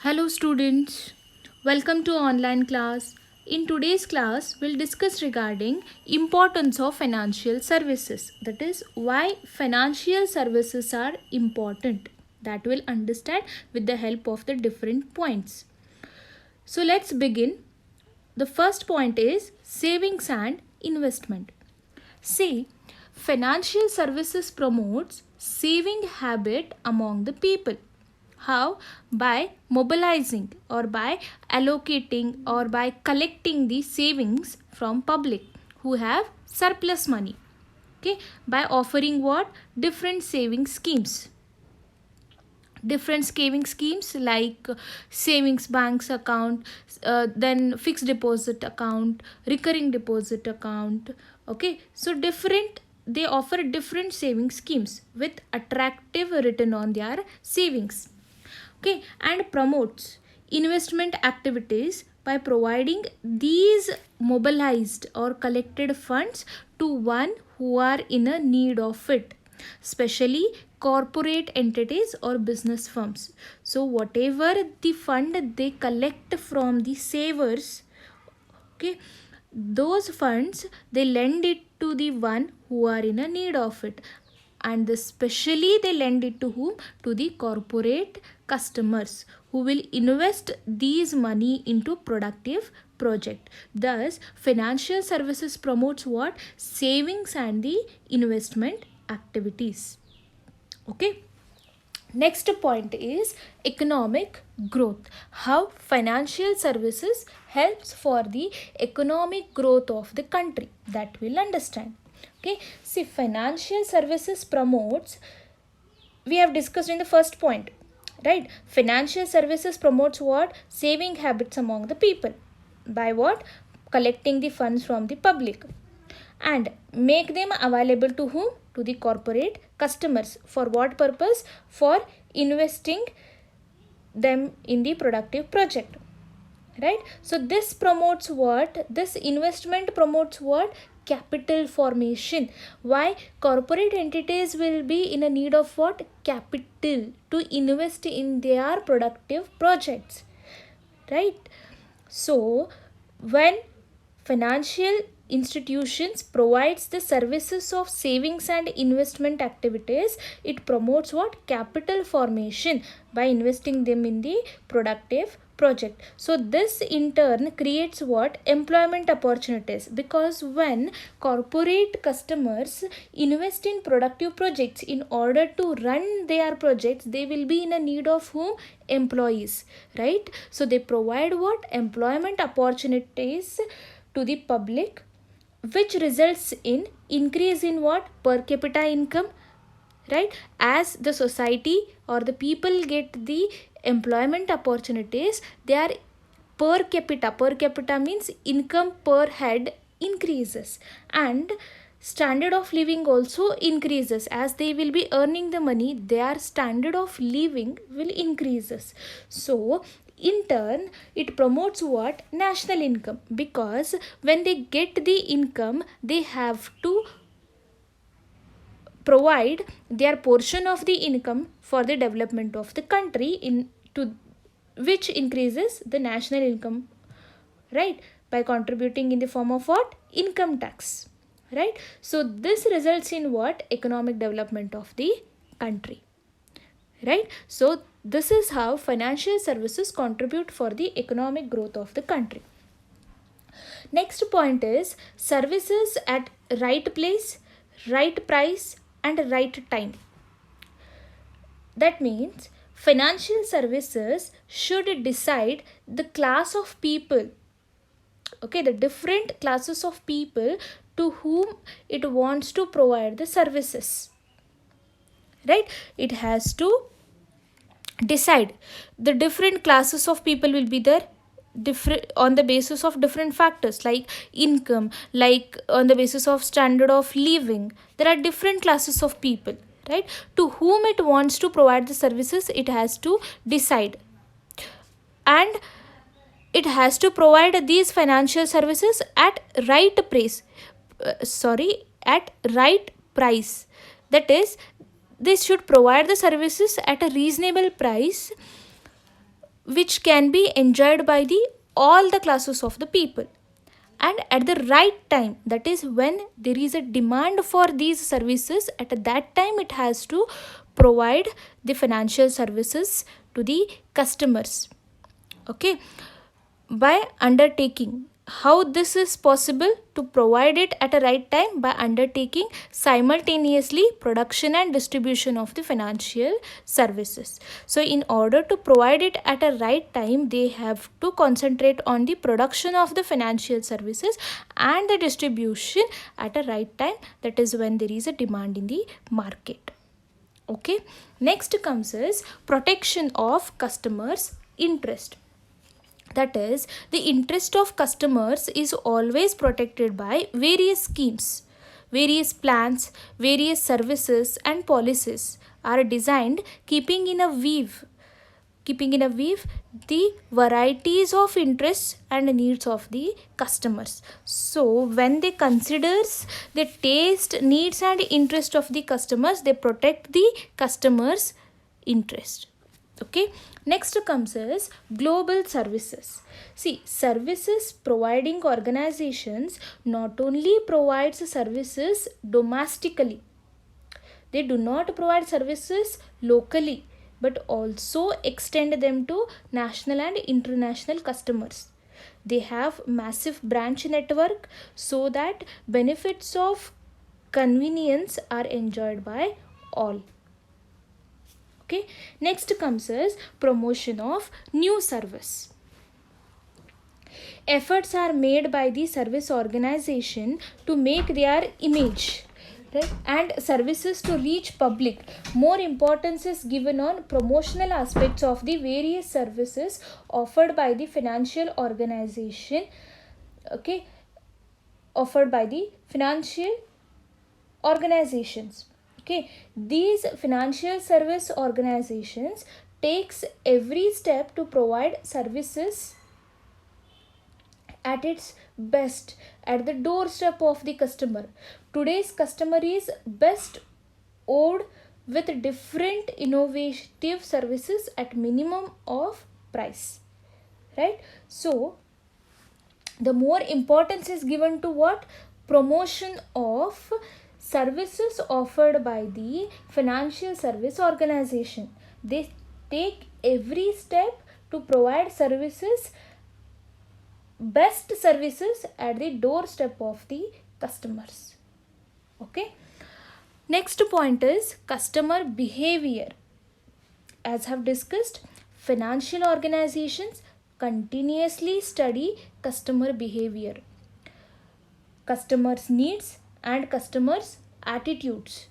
Hello students, welcome to online class. In today's class, we'll discuss regarding importance of financial services. That is why financial services are important. That we'll understand with the help of the different points. So let's begin. The first point is savings and investment. See, financial services promotes saving habit among the people. How? By mobilizing or by allocating or by collecting the savings from public who have surplus money. Okay, by offering what? Different saving schemes. Different saving schemes like savings banks account, then fixed deposit account, recurring deposit account. Okay, so different, they offer different saving schemes with attractive return on their savings. Okay, and promotes investment activities by providing these mobilized or collected funds to one who are in a need of it, especially corporate entities or business firms. So whatever the fund they collect from the savers, okay, those funds they lend it to the one who are in a need of it, and especially they lend it to whom? To the corporate customers who will invest these money into productive project. Thus financial services promotes what? Savings and the investment activities. Okay, next point is economic growth. How financial services helps for the economic growth of the country, that we'll understand. Okay, see, financial services promotes, we have discussed in the first point, right? Financial services promotes what? Saving habits among the people. By what? Collecting the funds from the public and make them available to whom? To the corporate customers. For what purpose? For investing them in the productive project, right? So this promotes what? This investment promotes what? Capital formation. Why? Corporate entities will be in a need of what? Capital to invest in their productive projects, right? So when financial institutions provides the services of savings and investment activities, it promotes what? Capital formation by investing them in the productive project. So this in turn creates what? Employment opportunities, because when corporate customers invest in productive projects in order to run their projects, they will be in a need of whom? Employees, right? So they provide what? Employment opportunities to the public, which results in increase in what? Per capita income, right? As the society or the people get the employment opportunities, they are per capita means income per head increases, and standard of living also increases. As they will be earning the money, their standard of living will increases. So in turn it promotes what? National income, because when they get the income, they have to provide their portion of the income for the development of the country, in to which increases the national income, right? By contributing in the form of what? Income tax, right? So this results in what? Economic development of the country, right? So this is how financial services contribute for the economic growth of the country. Next point is services at right place, right price, and right time. That means financial services should decide the class of people, okay, the different classes of people to whom it wants to provide the services, right? It has to decide the different classes of people will be there, different on the basis of different factors like income, like on the basis of standard of living. There are different classes of people, right? To whom it wants to provide the services, it has to decide, and it has to provide these financial services at right price, at right price. That is, they should provide the services at a reasonable price which can be enjoyed by the all the classes of the people, and at the right time, that is when there is a demand for these services, at that time it has to provide the financial services to the customers. Okay, by undertaking, how this is possible to provide it at a right time? By undertaking simultaneously production and distribution of the financial services. So in order to provide it at a right time, they have to concentrate on the production of the financial services and the distribution at a right time, that is when there is a demand in the market. Okay, next comes is protection of customers interest. That is, the interest of customers is always protected by various schemes. Various plans, various services and policies are designed keeping in a weave the varieties of interests and needs of the customers. So when they considers the taste, needs and interest of the customers, they protect the customers interest. Okay, next comes is global services. See, services providing organizations not only provides services domestically, they do not provide services locally, but also extend them to national and international customers. They have massive branch network so that benefits of convenience are enjoyed by all. Okay, next comes is promotion of new service. Efforts are made by the service organization to make their image, right, and services to reach public. More importance is given on promotional aspects of the various services offered by the financial organization. Okay, offered by the financial organizations. Okay, these financial service organizations takes every step to provide services at its best at the doorstep of the customer. Today's customer is best owed with different innovative services at minimum of price, right? So the more importance is given to what? Promotion of services offered by the financial service organization. They take every step to provide services, best services at the doorstep of the customers. Okay, next point is customer behavior. As I've discussed, financial organizations continuously study customer behavior, customers' needs and customers' attitudes,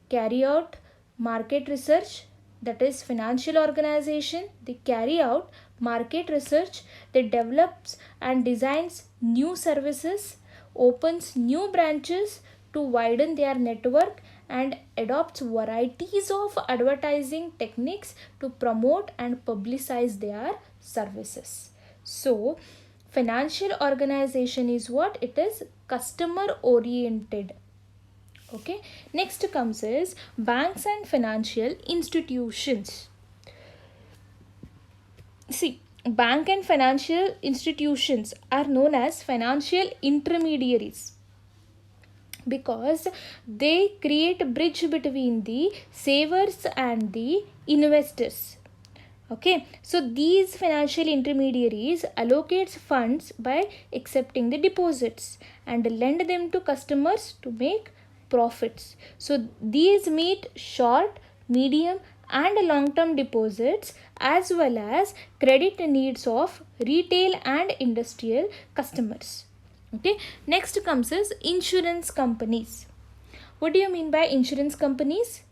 carry out market research. That is, financial organization, they carry out market research, they develops and designs new services, opens new branches to widen their network, and adopts varieties of advertising techniques to promote and publicize their services. So financial organization is what? It is customer oriented. Okay, next comes is banks and financial institutions. See, bank and financial institutions are known as financial intermediaries because they create a bridge between the savers and the investors. Okay, so these financial intermediaries allocates funds by accepting the deposits and lend them to customers to make profits. So these meet short, medium and long-term deposits as well as credit needs of retail and industrial customers. Okay, next comes is insurance companies. What do you mean by insurance companies?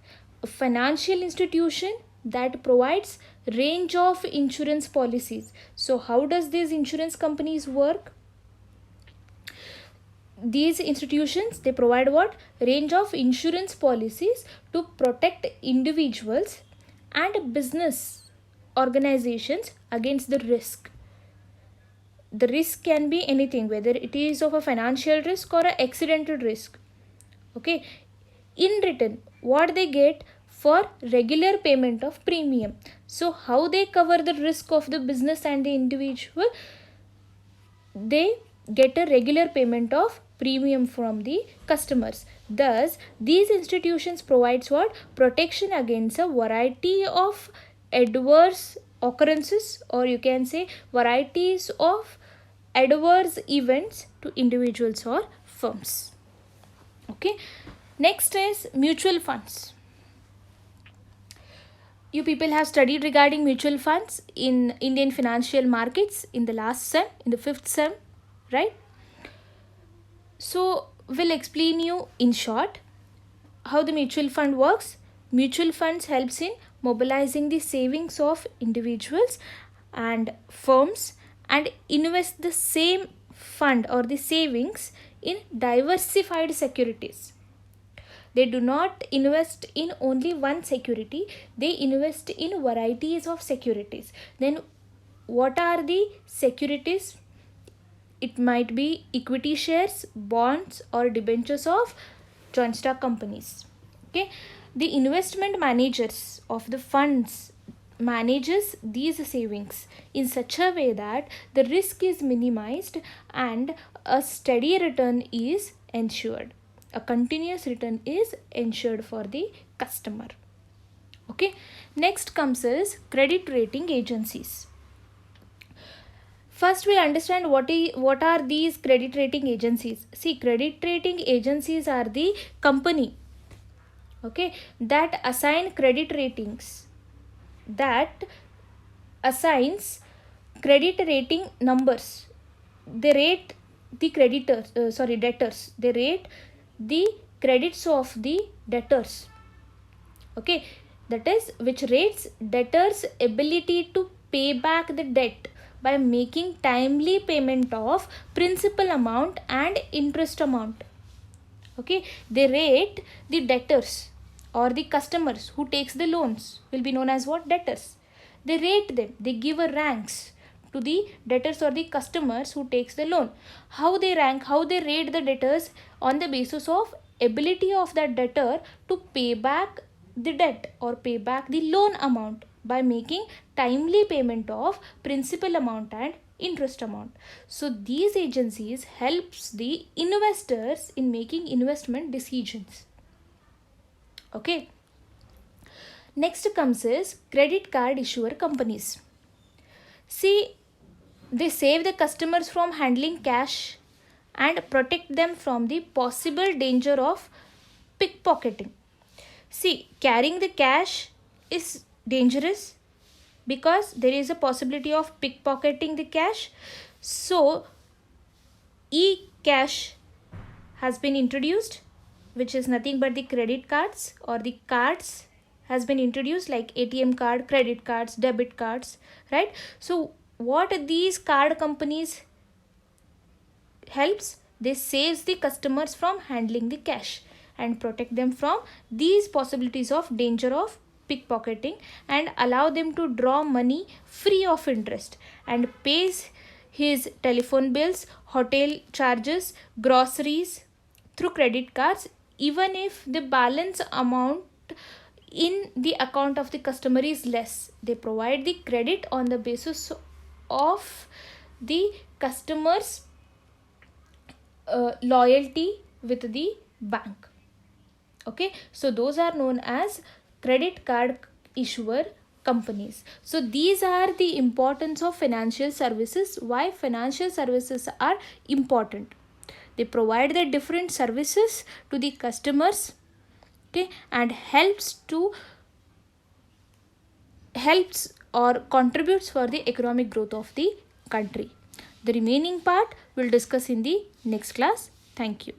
A financial institution that provides range of insurance policies. So how does these insurance companies work? These institutions, they provide what? Range of insurance policies to protect individuals and business organizations against the risk. The risk can be anything, whether it is of a financial risk or an accidental risk. Okay, in return, what they get? For regular payment of premium. So how they cover the risk of the business and the individual? They get a regular payment of premium from the customers. Thus these institutions provides what? Protection against a variety of adverse occurrences, or you can say varieties of adverse events to individuals or firms. Okay, next is mutual funds. You people have studied regarding mutual funds in Indian financial markets in the last sem, in the 5th sem, right? So we'll explain you in short how the mutual fund works. Mutual funds helps in mobilizing the savings of individuals and firms and invest the same fund or the savings in diversified securities. They do not invest in only one security, they invest in varieties of securities. Then what are the securities? It might be equity shares, bonds, or debentures of joint stock companies. Okay, the investment managers of the funds manages these savings in such a way that the risk is minimized and a steady return is ensured. A continuous return is ensured for the customer. Okay, next comes is credit rating agencies. First we understand what are these credit rating agencies. See, credit rating agencies are the company, okay, that assign credit ratings, that assigns credit rating numbers. They rate the debtors. They rate the credits of the debtors. Okay, that is, which rates debtors' ability to pay back the debt by making timely payment of principal amount and interest amount. Okay, they rate the debtors or the customers who takes the loans will be known as what? Debtors. They rate them, they give a ranks to the debtors or the customers who takes the loan. How they rank, how they rate the debtors? On the basis of ability of that debtor to pay back the debt or pay back the loan amount by making timely payment of principal amount and interest amount. So these agencies helps the investors in making investment decisions. Okay, next comes is credit card issuer companies. See, they save the customers from handling cash and protect them from the possible danger of pickpocketing. See, carrying the cash is dangerous because there is a possibility of pickpocketing the cash. So e-cash has been introduced, which is nothing but the credit cards or the cards has been introduced, like ATM card, credit cards, debit cards, right? So what these card companies helps? They saves the customers from handling the cash and protect them from these possibilities of danger of pickpocketing and allow them to draw money free of interest and pays his telephone bills, hotel charges, groceries through credit cards, even if the balance amount in the account of the customer is less. They provide the credit on the basis of the customer's loyalty with the bank. Okay, so those are known as credit card issuer companies. So these are the importance of financial services. Why financial services are important? They provide the different services to the customers, okay, and helps or contributes for the economic growth of the country. The remaining part we'll discuss in the next class. Thank you.